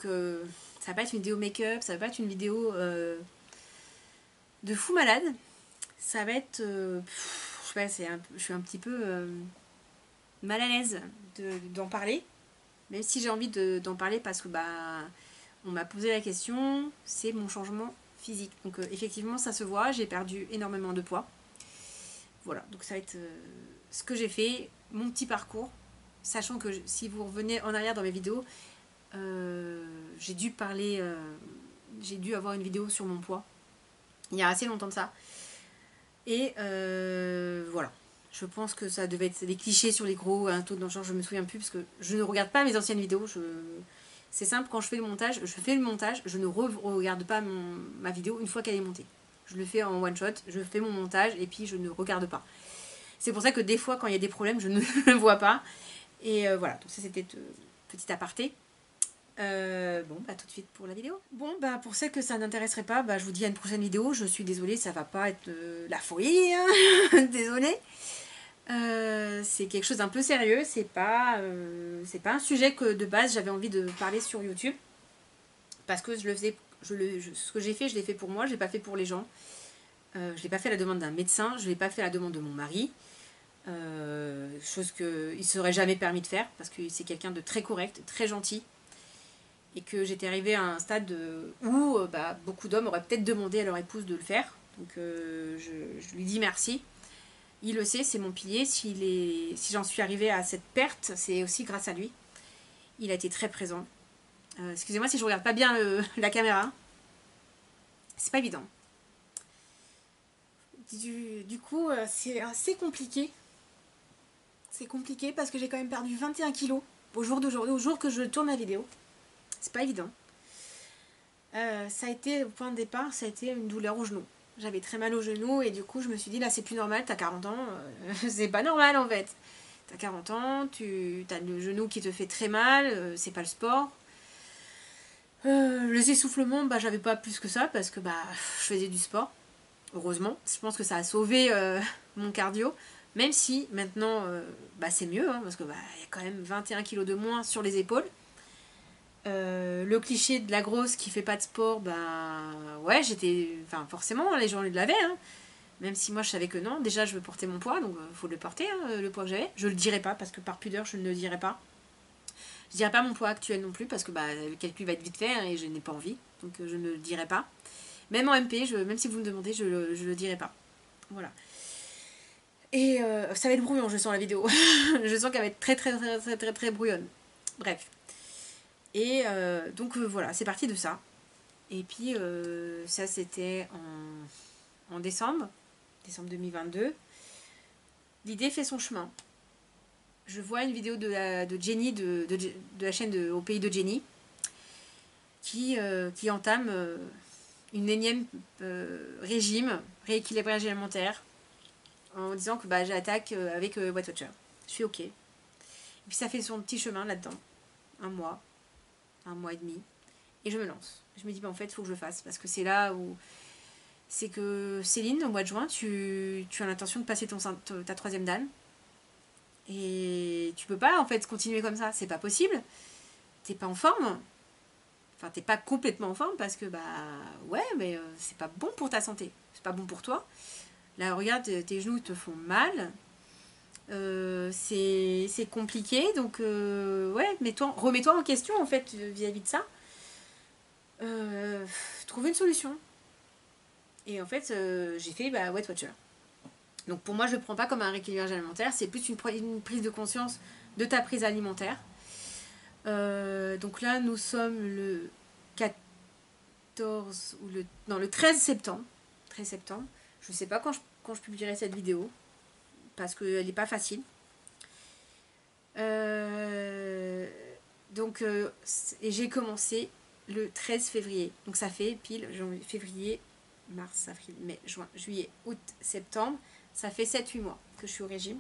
Donc ça va pas être une vidéo make-up, ça va pas être une vidéo de fou malade. Ça va être... je sais pas, je suis un petit peu mal à l'aise d'en parler. Même si j'ai envie d'en parler parce que on m'a posé la question, c'est mon changement physique. Donc effectivement ça se voit, j'ai perdu énormément de poids. Voilà, donc ça va être ce que j'ai fait, mon petit parcours. Sachant que si vous revenez en arrière dans mes vidéos, j'ai dû parler, j'ai dû avoir une vidéo sur mon poids. Il y a assez longtemps de ça. Et voilà. Je pense que ça devait être des clichés sur les gros, un taux dans le genre, je me souviens plus, parce que je ne regarde pas mes anciennes vidéos. C'est simple, quand je fais le montage, je ne regarde pas ma vidéo une fois qu'elle est montée. Je le fais en one shot, je fais mon montage et puis je ne regarde pas. C'est pour ça que des fois, quand il y a des problèmes, je ne le vois pas. Et voilà, donc ça c'était petit aparté. Bon, tout de suite pour la vidéo. Bon, pour celles que ça n'intéresserait pas, je vous dis à une prochaine vidéo. Je suis désolée, ça va pas être la folie, hein. Désolée. C'est quelque chose d'un peu sérieux. C'est pas un sujet que de base j'avais envie de parler sur YouTube. Parce que je le faisais, ce que j'ai fait, je l'ai fait pour moi, je l'ai pas fait pour les gens. Je l'ai pas fait à la demande d'un médecin, je l'ai pas fait à la demande de mon mari. Chose qu'il ne serait jamais permis de faire parce que c'est quelqu'un de très correct, très gentil. Et que j'étais arrivée à un stade où beaucoup d'hommes auraient peut-être demandé à leur épouse de le faire. Donc je lui dis merci. Il le sait, c'est mon pilier. Si j'en suis arrivée à cette perte, c'est aussi grâce à lui. Il a été très présent. Excusez-moi si je regarde pas bien la caméra. C'est pas évident. Du coup, c'est assez compliqué. C'est compliqué parce que j'ai quand même perdu 21 kilos au jour d'aujourd'hui, au jour que je tourne la vidéo. C'est pas évident. Ça a été, au point de départ, ça a été une douleur au genou. J'avais très mal au genou et du coup je me suis dit là c'est plus normal, t'as 40 ans, c'est pas normal en fait. T'as 40 ans, t'as le genou qui te fait très mal, c'est pas le sport. Les essoufflements, j'avais pas plus que ça parce que je faisais du sport. Heureusement, je pense que ça a sauvé mon cardio. Même si maintenant c'est mieux, hein, parce que y a quand même 21 kilos de moins sur les épaules. Le cliché de la grosse qui fait pas de sport, ouais, j'étais. Enfin, forcément, les gens l'avaient, hein. Même si moi je savais que non. Déjà, je veux porter mon poids, donc faut le porter, hein, le poids que j'avais. Je le dirai pas parce que par pudeur, je ne le dirai pas. Je dirai pas mon poids actuel non plus parce que le calcul va être vite fait hein, et je n'ai pas envie, donc je ne le dirai pas. Même en MP, même si vous me demandez, je le dirai pas. Voilà. Et ça va être brouillon, je sens la vidéo. Je sens qu'elle va être très très très très très très brouillonne. Bref. Et donc voilà, c'est parti de ça. Et puis ça c'était en décembre 2022. L'idée fait son chemin. Je vois une vidéo de Jenny, de la chaîne Au Pays de Jenny, qui entame une énième régime, rééquilibrage alimentaire, en disant que j'attaque avec Weight Watcher. Je suis ok. Et puis ça fait son petit chemin là-dedans. Un mois et demi. Et je me lance. Je me dis, en fait, il faut que je le fasse. Parce que c'est là où... C'est que Céline, au mois de juin, tu as l'intention de passer ta troisième dame. Et tu peux pas, en fait, continuer comme ça. C'est pas possible. T'es pas en forme. Enfin, t'es pas complètement en forme parce que, ouais, mais c'est pas bon pour ta santé. C'est pas bon pour toi. Là, regarde, tes genoux te font mal. C'est compliqué. Donc, ouais, remets-toi en question, en fait, vis-à-vis de ça. Trouver une solution. Et en fait, j'ai fait Weight Watcher. Donc pour moi, je ne le prends pas comme un rééquilibrage alimentaire, c'est plus une prise de conscience de ta prise alimentaire. Donc là, nous sommes le 14 ou le 13 septembre. 13 septembre. Je ne sais pas quand je publierai cette vidéo, parce qu'elle n'est pas facile. Donc, et j'ai commencé le 13 février. Donc ça fait pile février, mars, avril, mai, juin, juillet, août, septembre. Ça fait 7-8 mois que je suis au régime.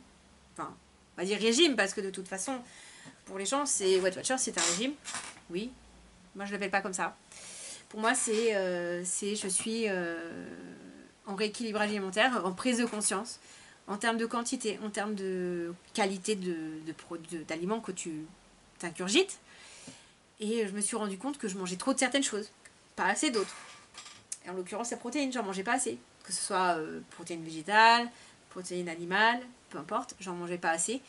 Enfin, on va dire régime parce que de toute façon, pour les gens, Weight Watcher, c'est un régime. Oui, moi je ne l'appelle pas comme ça. Pour moi, je suis en rééquilibrage alimentaire, en prise de conscience, en termes de quantité, en termes de qualité d'aliments que tu t'ingurgites. Et je me suis rendu compte que je mangeais trop de certaines choses, pas assez d'autres. Et en l'occurrence, la protéine, j'en mangeais pas assez. Que ce soit protéine végétale, protéine animale, peu importe, j'en mangeais pas assez.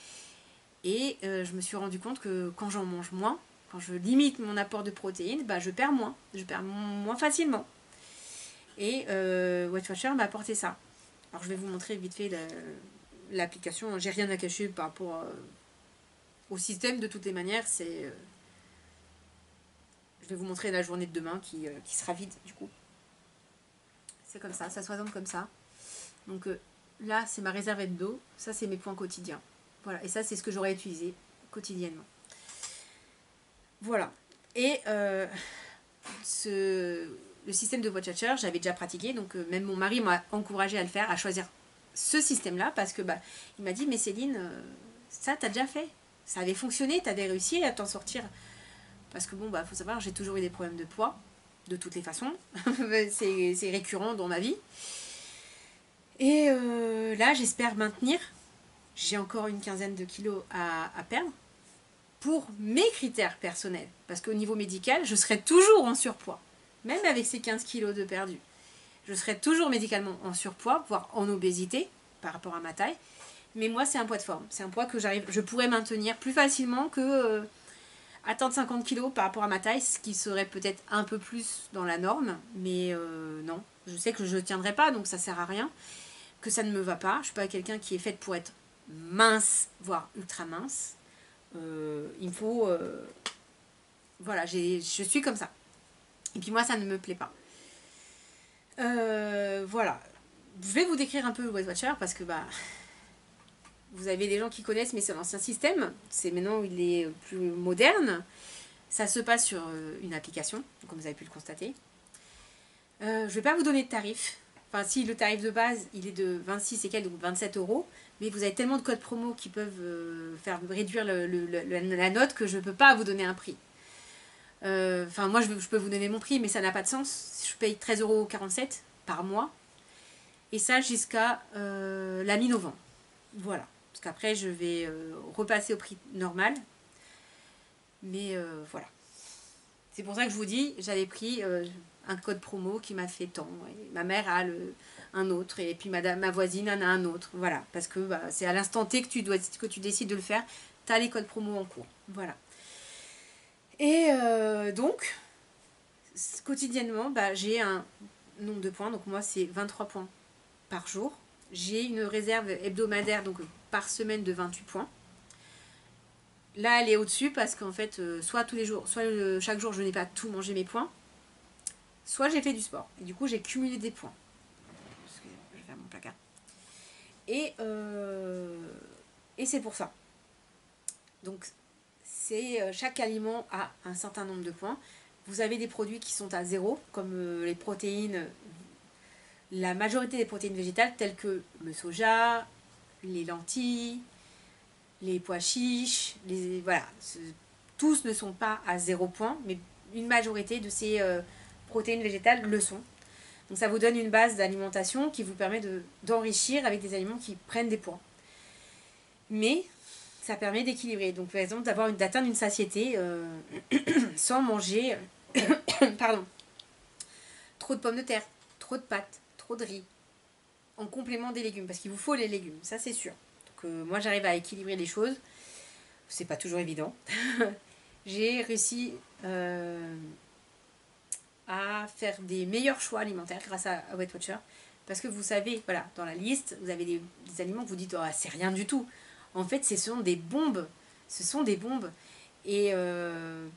Et je me suis rendu compte que quand j'en mange moins, quand je limite mon apport de protéines, bah, je perds moins. Je perds moins facilement. Et Weight Watcher m'a apporté ça. Alors je vais vous montrer vite fait l'application. J'ai rien à cacher par rapport au système de toutes les manières. Je vais vous montrer la journée de demain qui sera vide du coup. C'est comme ça se présente comme ça. Donc là c'est ma réserve d'eau. Ça c'est mes points quotidiens. Voilà, et ça c'est ce que j'aurais utilisé quotidiennement. Voilà. Et le système de Weight Watcher, j'avais déjà pratiqué, donc même mon mari m'a encouragé à le faire, à choisir ce système-là, parce que il m'a dit, mais Céline, ça t'as déjà fait, ça avait fonctionné, t'avais réussi à t'en sortir. Parce que bon, faut savoir, j'ai toujours eu des problèmes de poids, de toutes les façons, c'est récurrent dans ma vie. Et là, j'espère maintenir, j'ai encore une quinzaine de kilos à perdre, pour mes critères personnels. Parce qu'au niveau médical, je serai toujours en surpoids. Même avec ces 15 kilos de perdu. Je serai toujours médicalement en surpoids, voire en obésité, par rapport à ma taille. Mais moi, c'est un poids de forme. C'est un poids que je pourrais maintenir plus facilement que atteindre 50 kilos par rapport à ma taille, ce qui serait peut-être un peu plus dans la norme. Mais non, je sais que je ne tiendrai pas, donc ça ne sert à rien. Que ça ne me va pas. Je ne suis pas quelqu'un qui est faite pour être mince, voire ultra mince. Il me faut... voilà, je suis comme ça. Et puis moi, ça ne me plaît pas. Voilà. Je vais vous décrire un peu le Weight Watcher parce que vous avez des gens qui connaissent, mais c'est l'ancien système. C'est maintenant, il est plus moderne. Ça se passe sur une application, comme vous avez pu le constater. Je ne vais pas vous donner de tarif. Enfin, si le tarif de base, il est de 26 et quelques, donc 27 €. Mais vous avez tellement de codes promo qui peuvent faire réduire la note que je ne peux pas vous donner un prix. Enfin, moi, je peux vous donner mon prix, mais ça n'a pas de sens. Je paye 13,47 € par mois. Et ça jusqu'à la mi-novembre. Voilà. Parce qu'après, je vais repasser au prix normal. Mais voilà. C'est pour ça que je vous dis, j'avais pris un code promo qui m'a fait tant. Et ma mère a un autre. Et puis ma voisine en a un autre. Voilà. Parce que c'est à l'instant T que tu décides de le faire. Tu as les codes promo en cours. Voilà. Et donc, quotidiennement, j'ai un nombre de points. Donc moi, c'est 23 points par jour. J'ai une réserve hebdomadaire, donc par semaine, de 28 points. Là, elle est au-dessus parce qu'en fait, soit tous les jours, soit chaque jour, je n'ai pas tout mangé mes points, soit j'ai fait du sport. Et du coup, j'ai cumulé des points. Je vais faire mon placard. Et c'est pour ça. Donc, chaque aliment a un certain nombre de points. Vous avez des produits qui sont à 0, comme les protéines, la majorité des protéines végétales, telles que le soja, les lentilles, les pois chiches, voilà. Tous ne sont pas à 0 point, mais une majorité de ces protéines végétales le sont. Donc ça vous donne une base d'alimentation qui vous permet d'enrichir avec des aliments qui prennent des points. Mais ça permet d'équilibrer. Donc par exemple d'atteindre une satiété sans manger pardon, trop de pommes de terre, trop de pâtes, trop de riz, en complément des légumes, parce qu'il vous faut les légumes, ça c'est sûr. Donc moi j'arrive à équilibrer les choses, c'est pas toujours évident. J'ai réussi à faire des meilleurs choix alimentaires grâce à Weight Watcher, parce que vous savez, voilà, dans la liste, vous avez des aliments que vous dites, oh, c'est rien du tout. En fait, ce sont des bombes. Ce sont des bombes. Et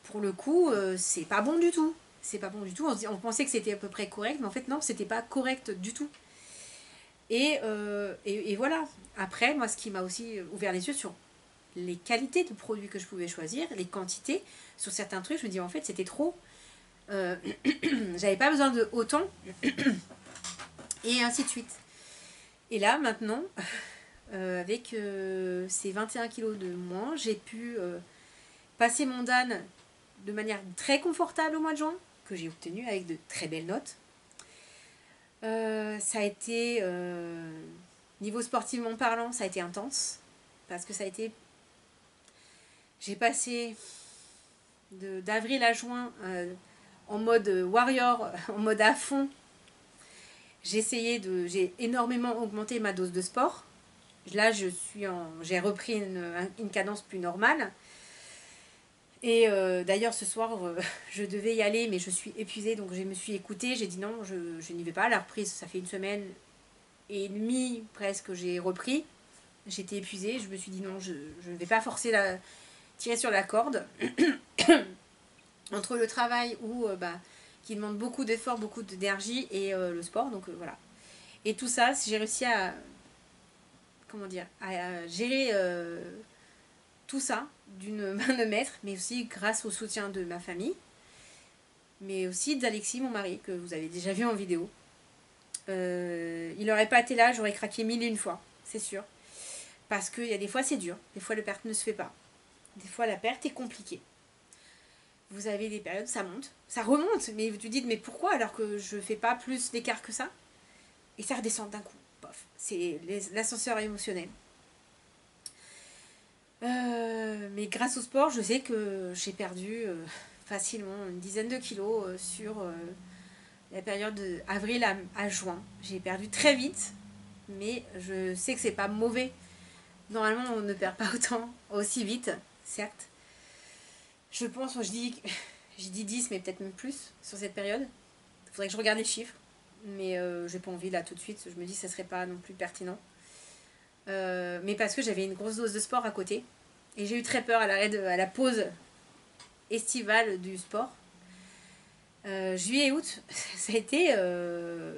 pour le coup, c'est pas bon du tout. C'est pas bon du tout. On pensait que c'était à peu près correct, mais en fait, non, c'était pas correct du tout. Et voilà. Après, moi, ce qui m'a aussi ouvert les yeux sur les qualités de produits que je pouvais choisir, les quantités, sur certains trucs, je me dis, en fait, c'était trop. J'avais pas besoin de autant. Et ainsi de suite. Et là, maintenant, avec ces 21 kilos de moins, j'ai pu passer mon DAN de manière très confortable au mois de juin, que j'ai obtenu avec de très belles notes. Ça a été, niveau sportivement parlant, ça a été intense, parce que ça a été... J'ai passé d'avril à juin, en mode warrior, en mode à fond, j'ai énormément augmenté ma dose de sport. Là, j'ai repris une cadence plus normale. Et d'ailleurs, ce soir, je devais y aller, mais je suis épuisée, donc je me suis écoutée. J'ai dit non, je n'y vais pas. La reprise, ça fait 1 semaine et demie presque que j'ai repris. J'étais épuisée. Je me suis dit non, je ne vais pas tirer sur la corde. Entre le travail qui demande beaucoup d'efforts, beaucoup d'énergie, et le sport. Donc voilà. Et tout ça, j'ai réussi à gérer tout ça d'une main de maître, mais aussi grâce au soutien de ma famille, mais aussi d'Alexis, mon mari, que vous avez déjà vu en vidéo. Il n'aurait pas été là, j'aurais craqué 1001 fois, c'est sûr. Parce qu'il y a des fois c'est dur, des fois la perte ne se fait pas. Des fois la perte est compliquée. Vous avez des périodes, ça monte, ça remonte, mais vous te dites mais pourquoi alors que je ne fais pas plus d'écart que ça? Et ça redescend d'un coup, pof. C'est l'ascenseur émotionnel. Mais grâce au sport, je sais que j'ai perdu facilement une dizaine de kilos sur la période d'avril à juin. J'ai perdu très vite, mais je sais que c'est pas mauvais. Normalement, on ne perd pas autant, aussi vite, certes. Je pense, j'ai dit 10, mais peut-être même plus sur cette période. Il faudrait que je regarde les chiffres, mais j'ai pas envie là tout de suite. Je me dis que ça serait pas non plus pertinent. Mais parce que j'avais une grosse dose de sport à côté. Et j'ai eu très peur à la pause estivale du sport. Juillet et août, ça a été un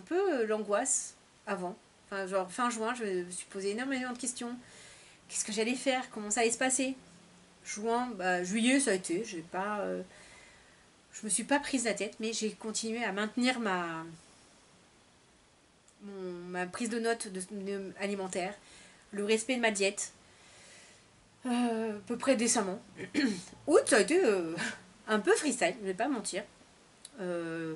peu l'angoisse avant. Enfin, genre fin juin, je me suis posé énormément de questions. Qu'est-ce que j'allais faire? Comment ça allait se passer? Juillet, ça a été. Je me suis pas prise la tête, mais j'ai continué à maintenir ma prise de notes alimentaire, le respect de ma diète. À peu près décemment. Août, ça a été un peu freestyle, je vais pas mentir. Je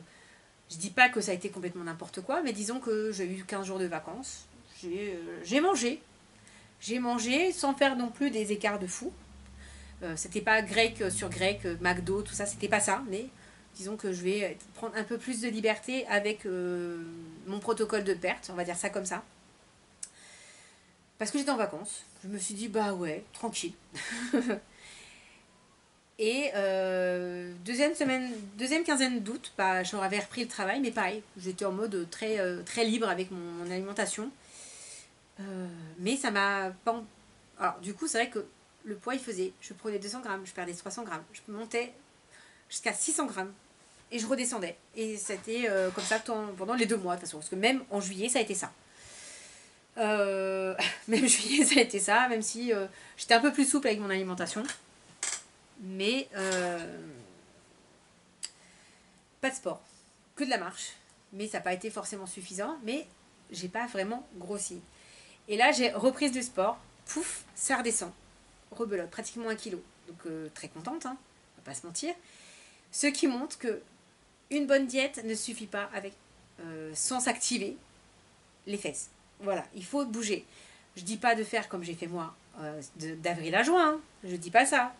dis pas que ça a été complètement n'importe quoi, mais disons que j'ai eu 15 jours de vacances. J'ai mangé. J'ai mangé sans faire non plus des écarts de fou. C'était pas grec sur grec, McDo, tout ça, c'était pas ça, mais disons que je vais prendre un peu plus de liberté avec mon protocole de perte, on va dire ça comme ça. Parce que j'étais en vacances, je me suis dit bah ouais, tranquille. Et deuxième quinzaine d'août, j'aurais repris le travail, mais pareil, j'étais en mode très libre avec mon alimentation. Mais ça m'a pas. Alors, du coup, c'est vrai que le poids, je prenais 200 grammes, je perdais 300 grammes, je montais jusqu'à 600 grammes et je redescendais. Et c'était comme ça pendant les 2 mois, de toute façon, parce que même en juillet, ça a été ça. Même juillet, ça a été ça, même si j'étais un peu plus souple avec mon alimentation. Mais pas de sport, que de la marche. Mais ça n'a pas été forcément suffisant, mais j'ai pas vraiment grossi. Et là, j'ai reprise du sport, pouf, ça redescend. Rebelote, pratiquement 1 kilo. Donc très contente, hein, on va pas se mentir. Ce qui montre que une bonne diète ne suffit pas sans s'activer les fesses. Voilà, il faut bouger. Je dis pas de faire comme j'ai fait moi, d'avril à juin, hein. Je dis pas ça.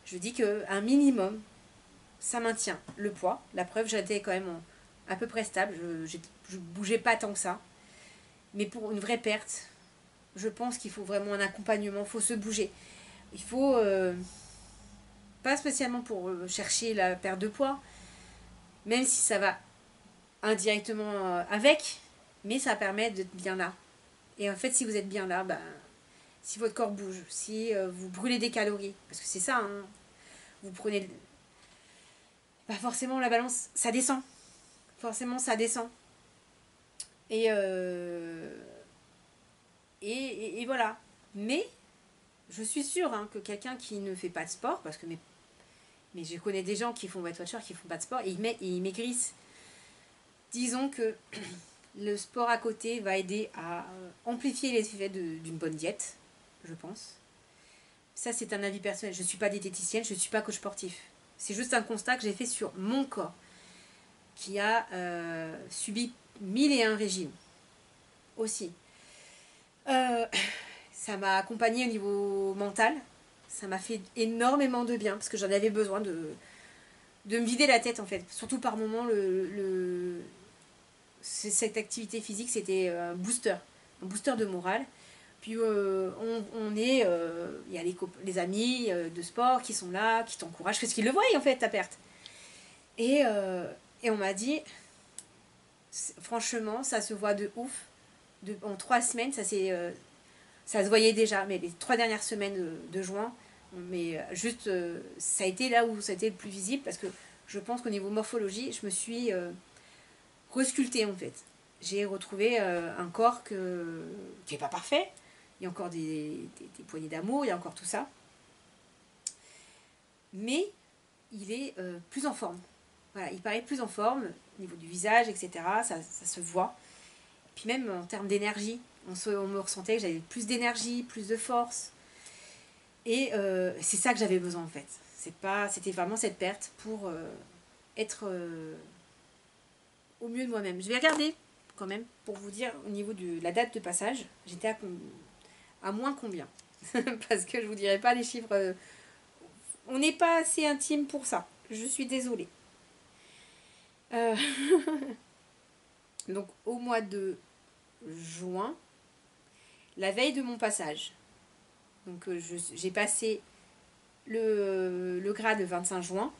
Je dis qu'un minimum, ça maintient le poids. La preuve, j'étais quand même à peu près stable. Je bougeais pas tant que ça. Mais pour une vraie perte, je pense qu'il faut vraiment un accompagnement. Il faut se bouger. Il faut, pas spécialement pour chercher la perte de poids, même si ça va indirectement avec, mais ça permet d'être bien là. Et en fait, si vous êtes bien là, si votre corps bouge, si vous brûlez des calories, parce que c'est ça, hein, vous prenez... forcément, la balance, ça descend. Forcément, ça descend. Et voilà. Mais, je suis sûre que quelqu'un qui ne fait pas de sport, parce que mais je connais des gens qui font Weight Watchers, qui font pas de sport, et ils maigrissent. Disons que le sport à côté va aider à amplifier les effets d'une bonne diète, je pense. Ça, c'est un avis personnel. Je ne suis pas diététicienne, je ne suis pas coach sportif. C'est juste un constat que j'ai fait sur mon corps, qui a subi 1001 régimes aussi. Ça m'a accompagnée au niveau mental. Ça m'a fait énormément de bien parce que j'en avais besoin de me vider la tête en fait. Surtout par moment, cette activité physique, c'était un booster de morale. Puis il y a les amis de sport qui sont là, qui t'encouragent, parce qu'ils le voient en fait, ta perte. Et on m'a dit, franchement, ça se voit de ouf. En 3 semaines, ça se voyait déjà, mais les 3 dernières semaines de juin, mais juste, ça a été là où ça a été le plus visible, parce que je pense qu'au niveau morphologie, je me suis resculptée en fait. J'ai retrouvé un corps qui n'est pas parfait. Il y a encore des poignées d'amour, il y a encore tout ça. Mais il est plus en forme. Voilà, il paraît plus en forme au niveau du visage, etc. Ça se voit. Puis même en termes d'énergie, on me ressentait que j'avais plus d'énergie, plus de force. Et c'est ça que j'avais besoin en fait. C'était vraiment cette perte pour être au mieux de moi-même. Je vais regarder quand même pour vous dire au niveau de la date de passage. J'étais à moins combien. Parce que je vous dirai pas les chiffres. On n'est pas assez intime pour ça. Je suis désolée. Donc au mois de juin, la veille de mon passage, donc j'ai passé le grade le 25 juin,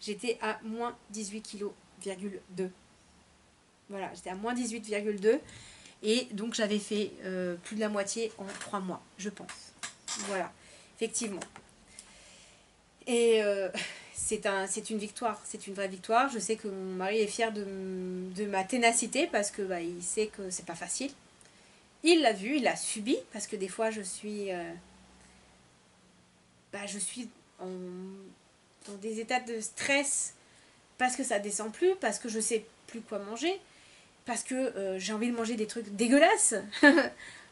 j'étais à moins 18,2 kg. Voilà, j'étais à moins 18,2 et donc j'avais fait plus de la moitié en 3 mois, je pense. Voilà, effectivement. Et c'est une victoire, c'est une vraie victoire. Je sais que mon mari est fier de ma ténacité parce que il sait que c'est pas facile. Il l'a vu, il l'a subi parce que des fois je suis dans des états de stress parce que ça descend plus, parce que je sais plus quoi manger, parce que j'ai envie de manger des trucs dégueulasses,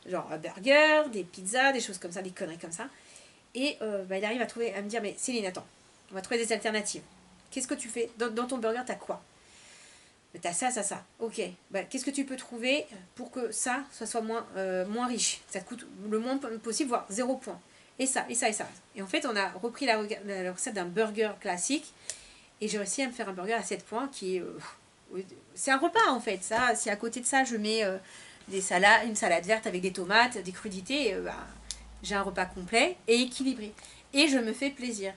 genre un burger, des pizzas, des choses comme ça, des conneries comme ça. Et il arrive à me dire, mais Céline, attends, on va trouver des alternatives. Qu'est-ce que tu fais dans ton burger, t'as quoi? T'as ça, ça, ça. Ok. Qu'est-ce que tu peux trouver pour que ça soit moins riche? Ça te coûte le moins possible, voire 0 point. Et ça, et ça, et ça. Et en fait, on a repris la recette d'un burger classique. Et j'ai réussi à me faire un burger à 7 points qui est... c'est un repas en fait. Ça, si à côté de ça, je mets une salade verte avec des tomates, des crudités, j'ai un repas complet et équilibré. Et je me fais plaisir.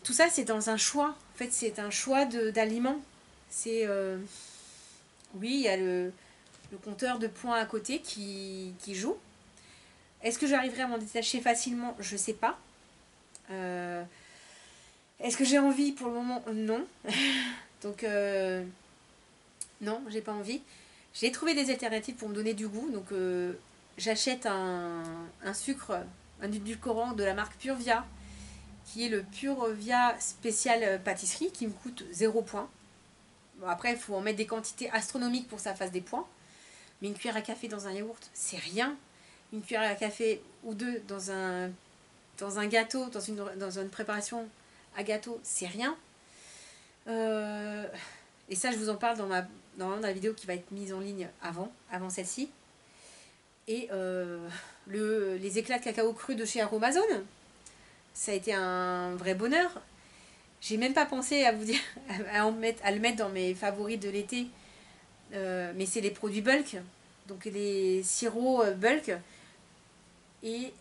Tout ça, c'est dans un choix. En fait, c'est un choix d'aliments. C'est... oui, il y a le compteur de points à côté qui joue. Est-ce que j'arriverai à m'en détacher facilement? Je ne sais pas. Est-ce que j'ai envie pour le moment? Non. Donc, non, j'ai pas envie. J'ai trouvé des alternatives pour me donner du goût. Donc, j'achète un sucre, un édulcorant de la marque Purvia, qui est le Purvia spécial pâtisserie, qui me coûte 0 point. Bon, après, il faut en mettre des quantités astronomiques pour que ça fasse des points. Mais une cuillère à café dans un yaourt, c'est rien. Une cuillère à café ou deux dans un gâteau, dans une préparation à gâteau, c'est rien. Et ça, je vous en parle dans la vidéo qui va être mise en ligne avant celle-ci. Et les éclats de cacao cru de chez Aromazone, ça a été un vrai bonheur. J'ai même pas pensé à vous dire à le mettre dans mes favoris de l'été, mais c'est les produits bulk, donc les sirops bulk. Et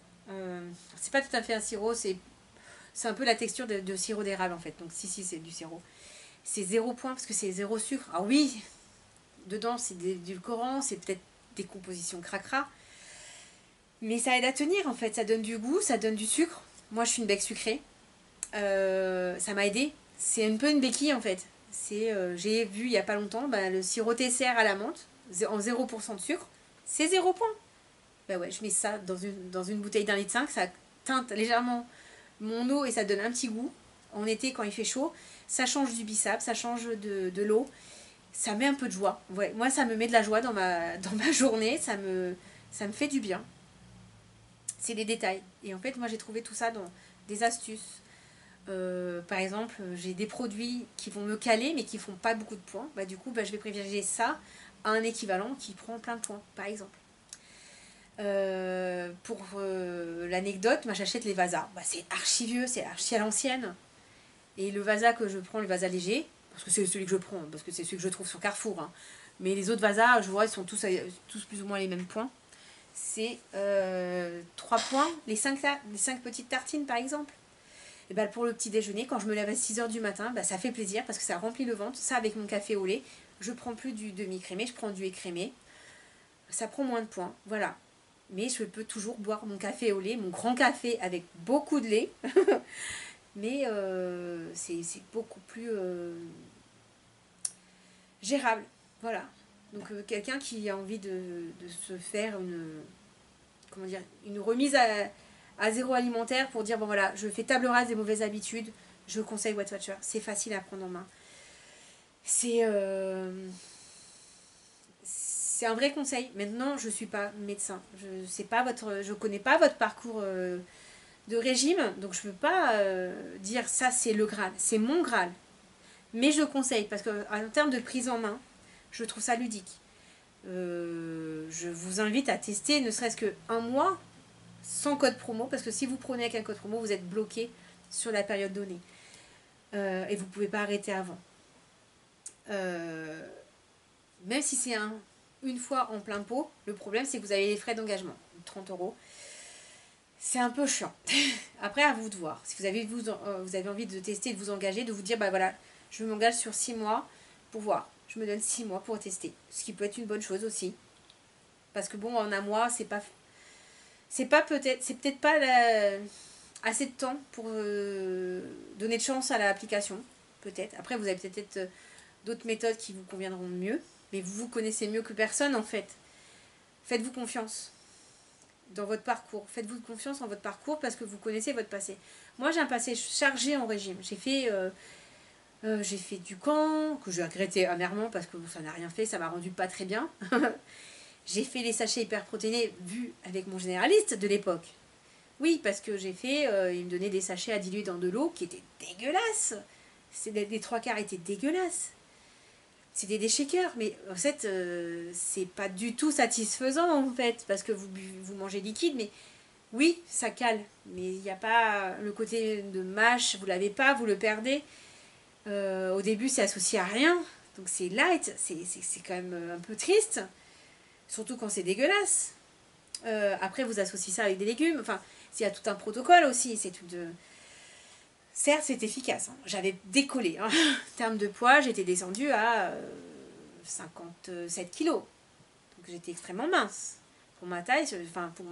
c'est pas tout à fait un sirop, c'est un peu la texture de sirop d'érable en fait. Donc si c'est du sirop. C'est 0 point parce que c'est 0 sucre. Ah oui, dedans c'est de l'édulcorant, c'est peut-être des compositions cracra. Mais ça aide à tenir en fait, ça donne du goût, ça donne du sucre. Moi je suis une bec sucrée. Ça m'a aidé. C'est un peu une béquille en fait. J'ai vu il y a pas longtemps le sirop TCR à la menthe en 0% de sucre. C'est 0 point. Ouais, je mets ça dans une bouteille d'1,5 litre, ça teinte légèrement mon eau et ça donne un petit goût. En été, quand il fait chaud, ça change du bissap, ça change de l'eau, ça met un peu de joie. Ouais, moi, ça me met de la joie dans ma journée, ça me fait du bien. C'est des détails. Et en fait, moi, j'ai trouvé tout ça dans des astuces. Par exemple, j'ai des produits qui vont me caler, mais qui font pas beaucoup de points. Du coup, je vais privilégier ça à un équivalent qui prend plein de points, par exemple. pour l'anecdote, moi j'achète les vasas. Bah, c'est archi vieux, c'est archi à l'ancienne. Et le vasa que je prends, le vasa léger, parce que c'est celui que je prends, parce que c'est celui que je trouve sur Carrefour. Hein. Mais les autres vasas, je vois, ils sont tous plus ou moins les mêmes points. C'est 3 points, les 5 petites tartines par exemple. Et ben pour le petit déjeuner, quand je me lève à 6 h du matin, ça fait plaisir parce que ça remplit le ventre. Ça avec mon café au lait, je prends plus du demi-crémé, je prends du écrémé. Ça prend moins de points, voilà. Mais je peux toujours boire mon café au lait, mon grand café avec beaucoup de lait. Mais c'est beaucoup plus gérable, voilà. Donc quelqu'un qui a envie de se faire comment dire, une remise à zéro alimentaire pour dire bon voilà, je fais table rase des mauvaises habitudes, je conseille Weight Watcher, c'est facile à prendre en main. C'est un vrai conseil. Maintenant, je suis pas médecin, je connais pas votre parcours de régime, donc je peux pas dire ça c'est le Graal, c'est mon Graal. Mais je conseille parce que en termes de prise en main, je trouve ça ludique. Je vous invite à tester ne serait-ce que un mois sans code promo, parce que si vous prenez avec un code promo, vous êtes bloqué sur la période donnée. Et vous ne pouvez pas arrêter avant. Même si c'est une fois en plein pot, le problème c'est que vous avez les frais d'engagement, 30 €. C'est un peu chiant. Après, à vous de voir. Si vous avez envie de tester, de vous engager, de vous dire, bah voilà, je m'engage sur 6 mois pour voir. Je me donne 6 mois pour tester. Ce qui peut être une bonne chose aussi. Parce que bon, en un mois, c'est peut-être pas assez de temps pour donner de chance à l'application. Peut-être. Après, vous avez peut-être d'autres méthodes qui vous conviendront mieux. Mais vous connaissez mieux que personne, en fait. Faites-vous confiance dans votre parcours. Faites-vous confiance en votre parcours parce que vous connaissez votre passé. Moi, j'ai un passé chargé en régime. J'ai fait du camp, que j'ai regretté amèrement parce que ça n'a rien fait, ça m'a rendu pas très bien. J'ai fait les sachets hyperprotéinés vus avec mon généraliste de l'époque. Oui, parce que il me donnait des sachets à diluer dans de l'eau qui étaient dégueulasses. Les 3/4 étaient dégueulasses. C'était des shakers, mais en fait, c'est pas du tout satisfaisant en fait, parce que vous mangez liquide, mais oui, ça cale, mais il n'y a pas le côté de mâche, vous l'avez pas, vous le perdez. Au début, c'est associé à rien, donc c'est light, c'est quand même un peu triste, surtout quand c'est dégueulasse. Après, vous associez ça avec des légumes, enfin, il y a tout un protocole aussi, c'est tout de... Certes, c'est efficace. Hein. J'avais décollé. Hein. En termes de poids, j'étais descendue à 57 kilos. Donc j'étais extrêmement mince. Pour ma taille, enfin pour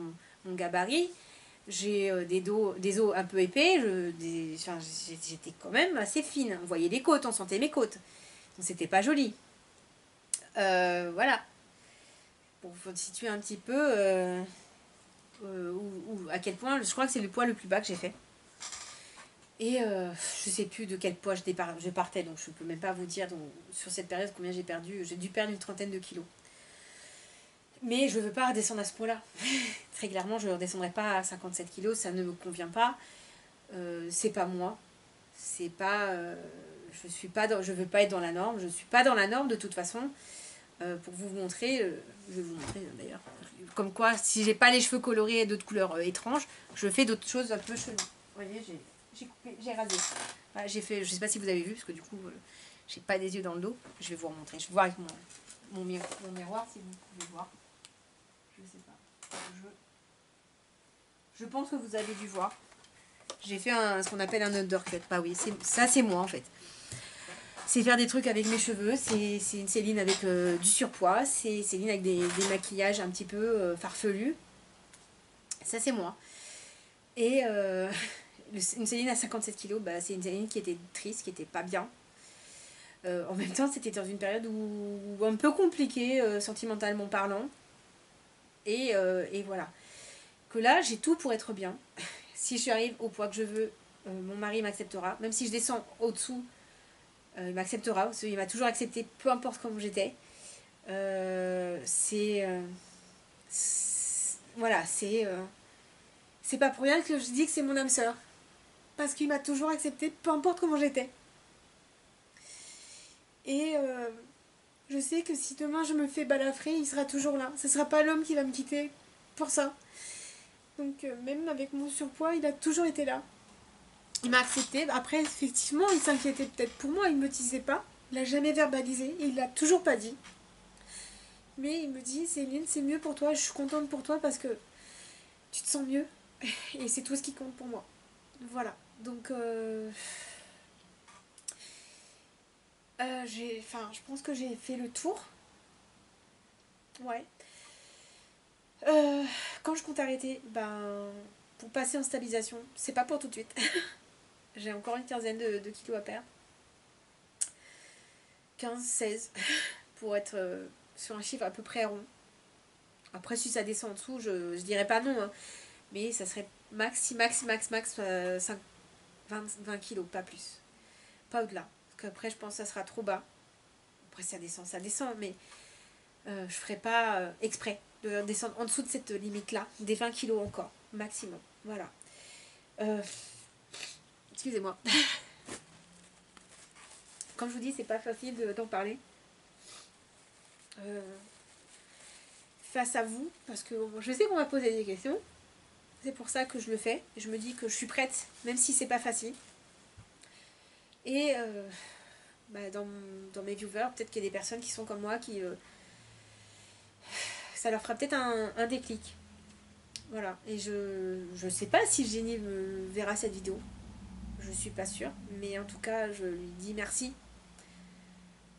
mon gabarit, j'ai des os un peu épais. J'étais quand même assez fine. On voyait les côtes, on sentait mes côtes. Donc c'était pas joli. Voilà. Pour vous situer un petit peu à quel point, je crois que c'est le poids le plus bas que j'ai fait. Et je sais plus de quel poids je partais, donc je peux même pas vous dire sur cette période combien j'ai perdu. J'ai dû perdre une trentaine de kilos. Mais je veux pas redescendre à ce poids-là. Très clairement, je ne redescendrai pas à 57 kilos, ça ne me convient pas. C'est pas moi. C'est pas. Je veux pas être dans la norme. Je suis pas dans la norme de toute façon. Pour vous montrer, je vais vous montrer d'ailleurs. Comme quoi, si j'ai pas les cheveux colorés et d'autres couleurs étranges, je fais d'autres choses un peu cheloues. Vous voyez, j'ai rasé. Voilà, j'ai fait, je sais pas si vous avez vu, parce que du coup, j'ai pas des yeux dans le dos. Je vais vous remontrer. Je vais voir avec mon miroir si vous pouvez voir. Je sais pas. Je pense que vous avez dû voir. J'ai fait ce qu'on appelle un undercut. Bah oui, ça c'est moi en fait. C'est faire des trucs avec mes cheveux. C'est une Céline avec du surpoids. C'est Céline avec des maquillages un petit peu farfelus. Ça c'est moi. Et une Céline à 57 kilos, bah, c'est une Céline qui était triste, qui était pas bien. En même temps, c'était dans une période où un peu compliquée, sentimentalement parlant. Et voilà. Que là, j'ai tout pour être bien. Si j'arrive au poids que je veux, mon mari m'acceptera. Même si je descends au-dessous, il m'acceptera. Parce qu'il m'a toujours accepté, peu importe comment j'étais. Voilà, c'est pas pour rien que je dis que c'est mon âme sœur. Parce qu'il m'a toujours accepté, peu importe comment j'étais. Et je sais que si demain je me fais balafrer, il sera toujours là. Ce sera pas l'homme qui va me quitter pour ça. Donc même avec mon surpoids, il a toujours été là. Il m'a accepté. Après, effectivement, il s'inquiétait peut-être pour moi, il me disait pas. Il l'a jamais verbalisé, il l'a toujours pas dit. Mais il me dit, Céline, c'est mieux pour toi, je suis contente pour toi parce que tu te sens mieux. Et c'est tout ce qui compte pour moi. Voilà. Donc, je pense que j'ai fait le tour. Ouais. Quand je compte arrêter, pour passer en stabilisation, c'est pas pour tout de suite. J'ai encore une quinzaine de kilos à perdre. 15, 16, pour être sur un chiffre à peu près rond. Après, si ça descend en dessous, je dirais pas non, hein, mais ça serait max 5, 20 kilos, pas plus. Pas au-delà. Parce qu'après, je pense que ça sera trop bas. Après, ça descend, mais je ferai pas exprès de descendre en dessous de cette limite-là, des 20 kilos encore, maximum. Voilà. Excusez-moi. Comme je vous dis, c'est pas facile d'en parler. Face à vous, parce que je sais qu'on va poser des questions. C'est pour ça que je le fais. Je me dis que je suis prête, même si c'est pas facile. Et dans mes viewers, peut-être qu'il y a des personnes qui sont comme moi, qui ça leur fera peut-être un déclic. Voilà. Et je sais pas si Jenny verra cette vidéo. Je suis pas sûre. Mais en tout cas, je lui dis merci.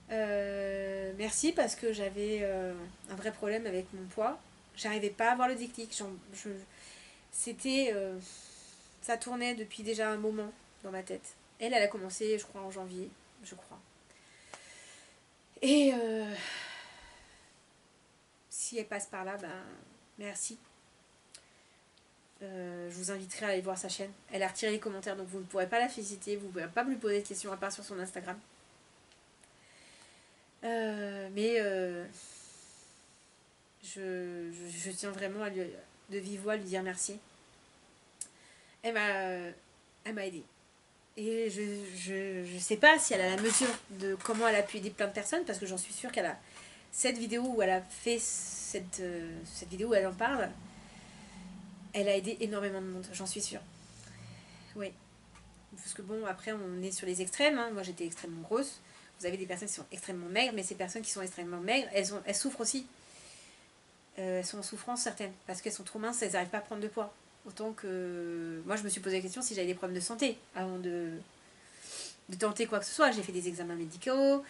Merci parce que j'avais un vrai problème avec mon poids. J'arrivais pas à avoir le déclic. C'était... ça tournait depuis déjà un moment dans ma tête. Elle a commencé, je crois, en janvier. Je crois. Et si elle passe par là, merci. Je vous inviterai à aller voir sa chaîne. Elle a retiré les commentaires, donc vous ne pourrez pas la féliciter. Vous ne pourrez pas lui poser de questions à part sur son Instagram. Je tiens vraiment à lui, de vive voix, à lui dire merci. Elle m'a aidée. Et je sais pas si elle a la mesure de comment elle a pu aider plein de personnes, parce que j'en suis sûre qu'elle a cette vidéo où elle a fait cette vidéo où elle en parle. Elle a aidé énormément de monde, j'en suis sûre. Oui. Parce que bon, après, on est sur les extrêmes. Hein. Moi, j'étais extrêmement grosse. Vous avez des personnes qui sont extrêmement maigres, mais ces personnes qui sont extrêmement maigres, elles souffrent aussi. Elles sont en souffrance, certaines, parce qu'elles sont trop minces, elles n'arrivent pas à prendre de poids. Autant que... Moi, je me suis posé la question si j'avais des problèmes de santé avant de tenter quoi que ce soit. J'ai fait des examens médicaux,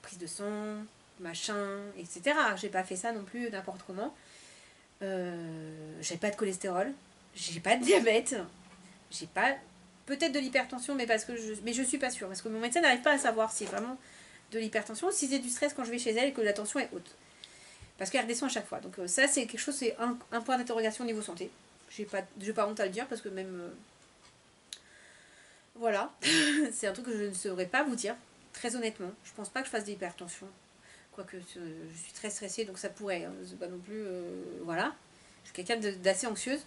prise de sang, machin, etc. J'ai pas fait ça non plus n'importe comment. J'ai pas de cholestérol, j'ai pas de diabète, j'ai pas... Peut-être de l'hypertension, mais je suis pas sûre. Parce que mon médecin n'arrive pas à savoir si c'est vraiment de l'hypertension ou si c'est du stress quand je vais chez elle et que la tension est haute. Parce qu'elle redescend à chaque fois. Donc ça, c'est quelque chose, c'est un point d'interrogation au niveau santé. J'ai pas honte à le dire parce que même... voilà. C'est un truc que je ne saurais pas vous dire. Très honnêtement. Je pense pas que je fasse de l'hypertension. Quoique je suis très stressée, donc ça pourrait. Hein. C'est pas non plus... voilà. Je suis quelqu'un d'assez anxieuse.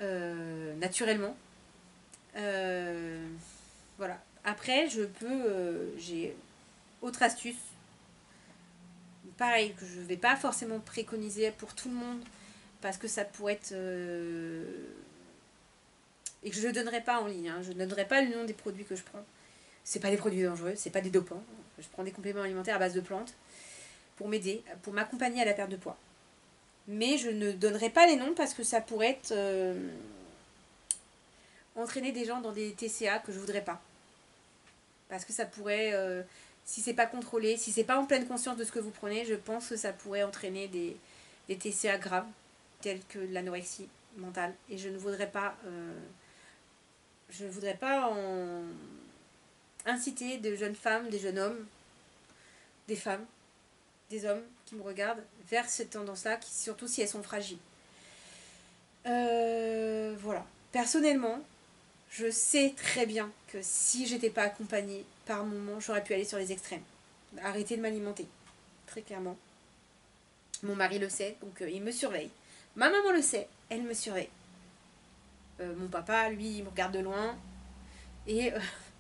Naturellement. Voilà. Après, j'ai autre astuce. Pareil, que je ne vais pas forcément préconiser pour tout le monde, parce que ça pourrait être... et que je ne donnerai pas en ligne. Hein. Je ne donnerai pas le nom des produits que je prends. C'est pas des produits dangereux, c'est pas des dopants. Je prends des compléments alimentaires à base de plantes pour m'aider, pour m'accompagner à la perte de poids. Mais je ne donnerai pas les noms parce que ça pourrait être... entraîner des gens dans des TCA que je voudrais pas. Parce que ça pourrait, si c'est pas contrôlé, si c'est pas en pleine conscience de ce que vous prenez, je pense que ça pourrait entraîner des TCA graves, tels que l'anorexie mentale. Et je ne voudrais pas, inciter de jeunes femmes, des jeunes hommes, des femmes, des hommes qui me regardent vers cette tendance-là, surtout si elles sont fragiles. Voilà. Personnellement, je sais très bien que si j'étais pas accompagnée par moment, j'aurais pu aller sur les extrêmes. Arrêter de m'alimenter. Très clairement. Mon mari le sait, donc il me surveille. Ma maman le sait, elle me surveille. Mon papa, lui, il me regarde de loin. Et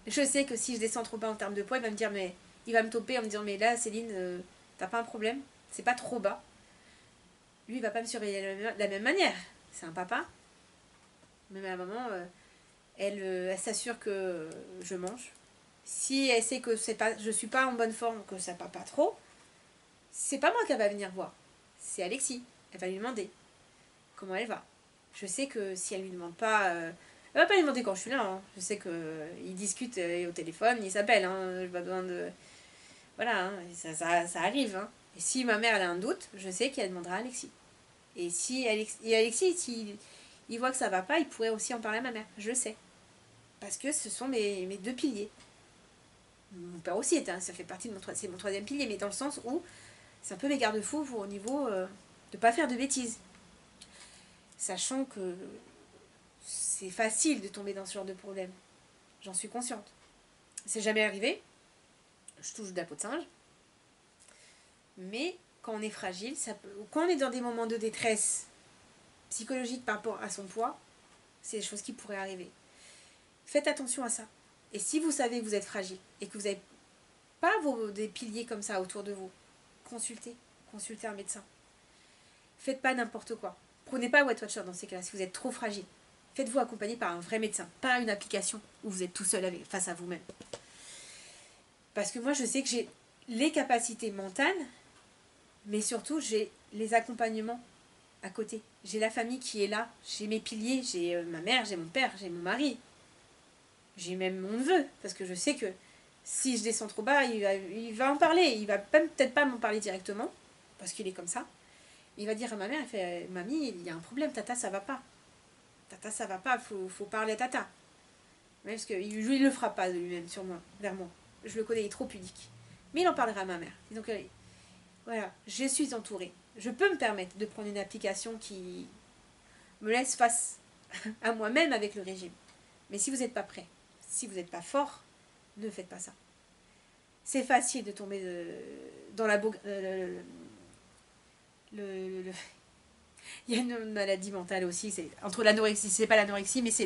je sais que si je descends trop bas en termes de poids, il va me dire, mais il va me toper en me disant, mais là, Céline, t'as pas un problème? C'est pas trop bas. Lui, il va pas me surveiller de la même manière. C'est un papa. Même à maman, elle s'assure que je mange. Si elle sait que je suis pas en bonne forme, que ça va pas trop, c'est pas moi qu'elle va venir voir. C'est Alexis. Elle va lui demander comment elle va. Je sais que si elle lui demande pas, elle va pas lui demander quand je suis là. Hein. Je sais que ils discutent au téléphone, ils s'appellent. Hein. J'ai pas besoin de, voilà, hein. Ça arrive. Hein. Et si ma mère elle a un doute, je sais qu'elle demandera à Alexis. Et si Alexis, s'il il voit que ça va pas, il pourrait aussi en parler à ma mère. Je le sais. Parce que ce sont mes deux piliers. Mon père aussi, ça fait partie de c'est mon troisième pilier, mais dans le sens où c'est un peu mes garde-fous au niveau de ne pas faire de bêtises. Sachant que c'est facile de tomber dans ce genre de problème. J'en suis consciente. C'est jamais arrivé. Je touche de la peau de singe. Mais quand on est fragile, quand on est dans des moments de détresse psychologique par rapport à son poids, c'est des choses qui pourraient arriver. Faites attention à ça. Et si vous savez que vous êtes fragile et que vous n'avez pas des piliers comme ça autour de vous, consultez un médecin. Faites pas n'importe quoi. Prenez pas Weight Watcher dans ces cas-là si vous êtes trop fragile. Faites-vous accompagner par un vrai médecin, pas une application où vous êtes tout seul face à vous-même. Parce que moi, je sais que j'ai les capacités mentales, mais surtout, j'ai les accompagnements à côté. J'ai la famille qui est là, j'ai mes piliers, j'ai ma mère, j'ai mon père, j'ai mon mari. J'ai même mon neveu, parce que je sais que si je descends trop bas, il va en parler. Il va peut-être pas m'en parler directement, parce qu'il est comme ça. Il va dire à ma mère, il fait, mamie, il y a un problème, tata, ça va pas. Tata, ça va pas, faut parler à tata. Mais parce que lui, il le fera pas de lui-même sur moi, vers moi. Je le connais, il est trop pudique. Mais il en parlera à ma mère. Et donc, voilà, je suis entourée. Je peux me permettre de prendre une application qui me laisse face à moi-même avec le régime. Mais si vous n'êtes pas prêt, si vous n'êtes pas fort, ne faites pas ça. C'est facile de tomber dans la il y a une maladie mentale aussi, c'est entre l'anorexie, c'est pas l'anorexie, mais c'est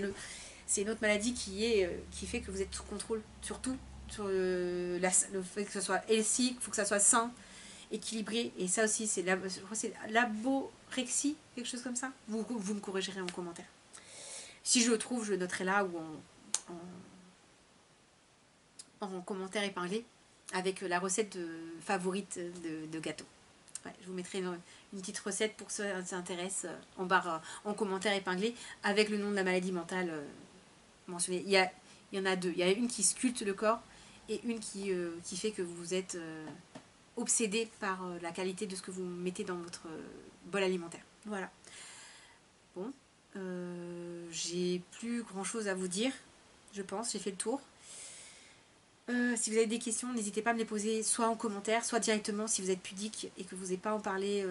une autre maladie qui fait que vous êtes sous contrôle, surtout sur le fait que ce soit healthy, il faut que ça soit sain, équilibré, et ça aussi c'est l'aborexie, quelque chose comme ça. Vous me corrigerez en commentaire. Si je le trouve, je le noterai là ou en commentaire épinglé avec la recette favorite de gâteau. Ouais, je vous mettrai une petite recette pour ceux qui s'intéressent en barre, en commentaire épinglé avec le nom de la maladie mentale mentionné. Il y en a deux. Il y a une qui sculpte le corps et une qui fait que vous êtes obsédé par la qualité de ce que vous mettez dans votre bol alimentaire. Voilà. Bon, j'ai plus grand chose à vous dire, je pense. J'ai fait le tour. Si vous avez des questions, n'hésitez pas à me les poser soit en commentaire, soit directement si vous êtes pudique et que vous n'avez pas à en parler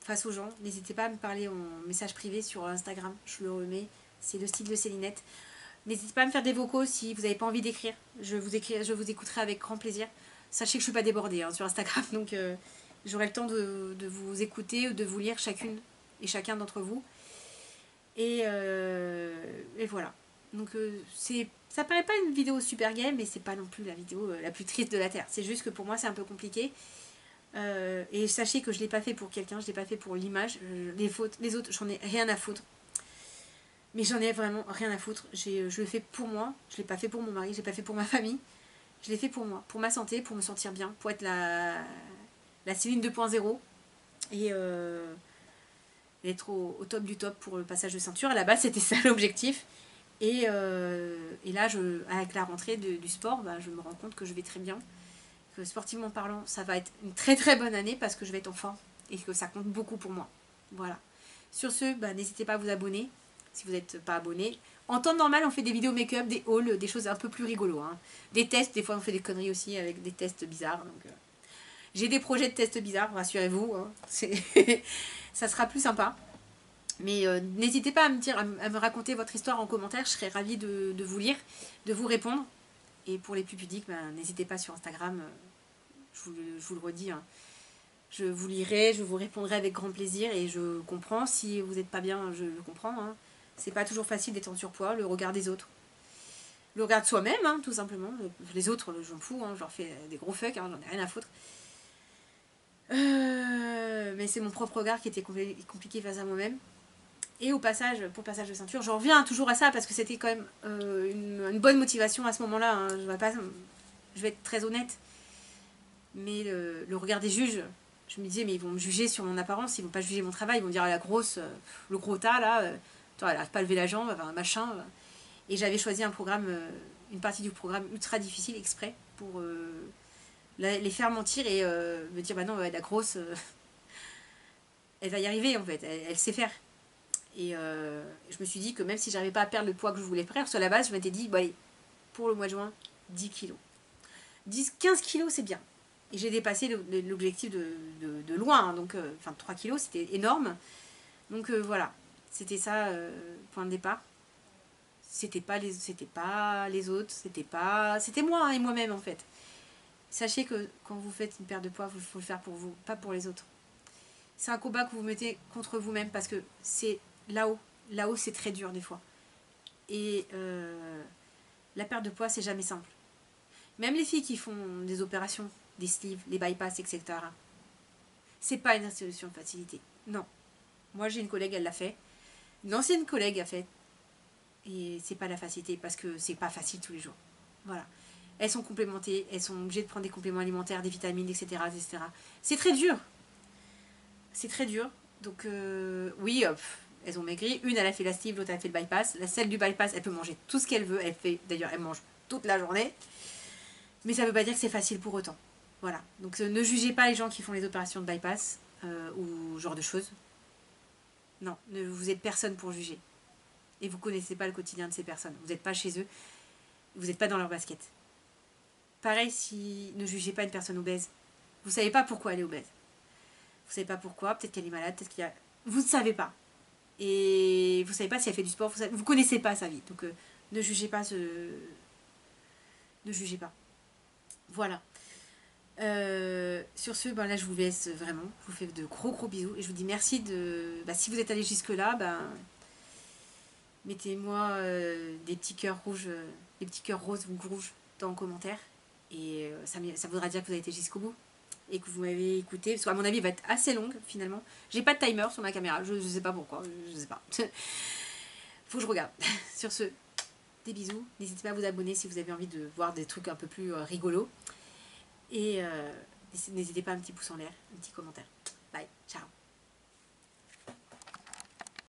face aux gens. N'hésitez pas à me parler en message privé sur Instagram, je le remets, c'est le style de Célinette. N'hésitez pas à me faire des vocaux si vous n'avez pas envie d'écrire. Je vous écouterai avec grand plaisir. Sachez que je ne suis pas débordée sur Instagram, donc j'aurai le temps de vous écouter ou de vous lire chacune et chacun d'entre vous. Et voilà. Donc ça paraît pas une vidéo super game, mais c'est pas non plus la vidéo la plus triste de la Terre. C'est juste que pour moi c'est un peu compliqué. Et sachez que je l'ai pas fait pour quelqu'un, je l'ai pas fait pour l'image. Les autres, j'en ai rien à foutre. Mais j'en ai vraiment rien à foutre. Je le fais pour moi. Je l'ai pas fait pour mon mari, je l'ai pas fait pour ma famille. Je l'ai fait pour moi, pour ma santé, pour me sentir bien, pour être la Céline 2.0 et être au top du top pour le passage de ceinture. À la base, c'était ça l'objectif. Et là, avec la rentrée du sport, je me rends compte que je vais très bien. Que sportivement parlant, ça va être une très très bonne année parce que je vais être en forme et que ça compte beaucoup pour moi. Voilà. Sur ce, n'hésitez pas à vous abonner si vous n'êtes pas abonné. En temps normal, on fait des vidéos make-up, des hauls, des choses un peu plus rigolos. Hein. Des tests, des fois on fait des conneries aussi avec des tests bizarres. Donc, j'ai des projets de tests bizarres, rassurez-vous. Hein. Ça sera plus sympa. Mais n'hésitez pas à me raconter votre histoire en commentaire, je serais ravie de vous lire, de vous répondre. Et pour les plus pudiques, n'hésitez pas sur Instagram, je vous le redis, hein. Je vous lirai, je vous répondrai avec grand plaisir et je comprends. Si vous n'êtes pas bien, je le comprends. Hein. C'est pas toujours facile d'être en surpoids, le regard des autres. Le regard de soi-même, hein, tout simplement. Les autres, j'en fous, hein, je leur fais des gros fuck, hein, j'en ai rien à foutre. Mais c'est mon propre regard qui était compliqué face à moi-même. Et au passage, pour le passage de ceinture, j'en reviens toujours à ça parce que c'était quand même une bonne motivation à ce moment-là. Hein. Je vais être très honnête. Mais le regard des juges, je me disais, mais ils vont me juger sur mon apparence, ils vont pas juger mon travail, ils vont dire, ah, la grosse, le gros tas là, toi, elle n'arrive pas à lever la jambe, enfin, machin. Et j'avais choisi un programme, une partie du programme ultra difficile exprès pour les faire mentir et me dire, bah non, la grosse, elle va y arriver en fait, elle sait faire. Et je me suis dit que même si j'arrivais pas à perdre le poids que je voulais perdre, sur la base, je m'étais dit, bon allez, pour le mois de juin, 10 kilos. 15 kilos, c'est bien. Et j'ai dépassé l'objectif de loin, hein, donc 3 kilos, c'était énorme. Donc voilà, c'était ça, point de départ. C'était pas les autres, c'était moi hein, et moi-même en fait. Sachez que quand vous faites une perte de poids, il faut le faire pour vous, pas pour les autres. C'est un combat que vous mettez contre vous-même parce que c'est là-haut. Là-haut, c'est très dur des fois. Et la perte de poids, c'est jamais simple. Même les filles qui font des opérations, des sleeves, les bypass, etc. C'est pas une solution de facilité. Non. Moi, j'ai une collègue, elle l'a fait. Une ancienne collègue a fait. Et c'est pas la facilité parce que c'est pas facile tous les jours. Voilà. Elles sont complémentées, elles sont obligées de prendre des compléments alimentaires, des vitamines, etc. etc. C'est très dur. C'est très dur. Donc, oui, elles ont maigri. Une, elle a fait la sleeve, l'autre, elle a fait le bypass. La celle du bypass, elle peut manger tout ce qu'elle veut. D'ailleurs, elle mange toute la journée. Mais ça ne veut pas dire que c'est facile pour autant. Voilà. Donc, ne jugez pas les gens qui font les opérations de bypass ou ce genre de choses. Non, vous êtes personne pour juger. Et vous ne connaissez pas le quotidien de ces personnes. Vous n'êtes pas chez eux. Vous n'êtes pas dans leur basket. Pareil, si ne jugez pas une personne obèse. Vous ne savez pas pourquoi elle est obèse. Vous ne savez pas pourquoi. Peut-être qu'elle est malade. Peut-être qu'il y a... Vous ne savez pas. Et vous ne savez pas si elle fait du sport. Vous ne connaissez pas sa vie. Donc, ne jugez pas Ne jugez pas. Voilà. Sur ce, ben là je vous laisse vraiment. Je vous fais de gros bisous et je vous dis merci de. Bah, si vous êtes allé jusque là, ben mettez-moi des petits cœurs rouges, des petits cœurs roses ou rouges dans le commentaire et ça voudra dire que vous avez été jusqu'au bout et que vous m'avez écouté. Parce qu'à mon avis, elle va être assez longue finalement. J'ai pas de timer sur ma caméra, je sais pas pourquoi, je sais pas. Faut que je regarde. Sur ce, des bisous. N'hésitez pas à vous abonner si vous avez envie de voir des trucs un peu plus rigolos. Et n'hésitez pas à un petit pouce en l'air, un petit commentaire.